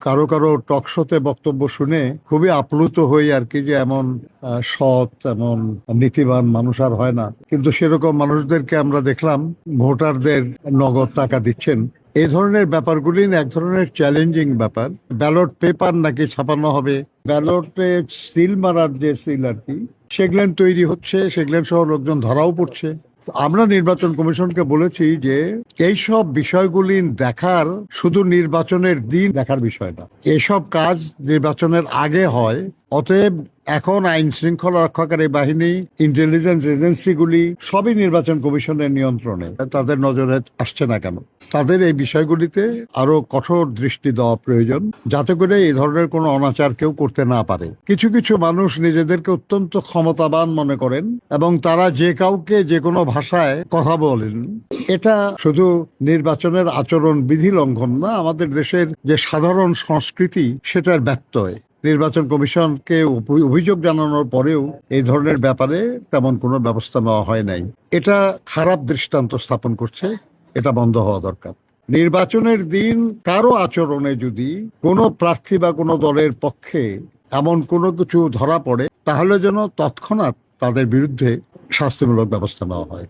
কারো কারো টক শোতে বক্তব্য শুনে খুবই আপ্লুত হই আর কি, যে এমন সৎ, এমন নীতিবান মানুষ আর হয় না। কিন্তু সেরকম মানুষদেরকে আমরা দেখলাম ভোটারদের নগদ টাকা দিচ্ছেন। এই ধরনের ব্যাপারগুলি এক ধরনের চ্যালেঞ্জিং ব্যাপার। ব্যালট পেপার নাকি ছাপানো হবে, ব্যালটে সিল মারার যে সিল আর কি, সেগুলেন তৈরি হচ্ছে, সেগুলেন সহ লোকজন ধরাও পড়ছে। আমরা নির্বাচন কমিশনকে বলেছি যে এইসব বিষয়গুলি দেখার শুধু নির্বাচনের দিন দেখার বিষয় না, এসব কাজ নির্বাচনের আগে হয়। অতএব এখন আইন শৃঙ্খলা রক্ষাকারী বাহিনী, ইন্টেলিজেন্স এজেন্সিগুলি সবই নির্বাচন কমিশনের নিয়ন্ত্রণে। তাদের নজরে আসছে না কেন? তাদের এই বিষয়গুলিতে আরো কঠোর দৃষ্টি দেওয়া প্রয়োজন, যাতে করে এই ধরনের কোনো অনাচার কেউ করতে না পারে। কিছু কিছু মানুষ নিজেদেরকে অত্যন্ত ক্ষমতাবান মনে করেন এবং তারা যে কাউকে যে কোনো ভাষায় কথা বলেন। এটা শুধু নির্বাচনের আচরণ বিধি লঙ্ঘন না, আমাদের দেশের যে সাধারণ সংস্কৃতি সেটার ব্যত্যয়। নির্বাচন কমিশনকে অভিযোগ জানানোর পরেও এই ধরনের ব্যাপারে তেমন কোনো ব্যবস্থা নেওয়া হয় নাই। এটা খারাপ দৃষ্টান্ত স্থাপন করছে, এটা বন্ধ হওয়া দরকার। নির্বাচনের দিন কারো আচরণে যদি কোনো প্রার্থী বা কোনো দলের পক্ষে এমন কোনো কিছু ধরা পড়ে, তাহলে যেন তৎক্ষণাৎ তাদের বিরুদ্ধে শাস্তিমূলক ব্যবস্থা নেওয়া হয়।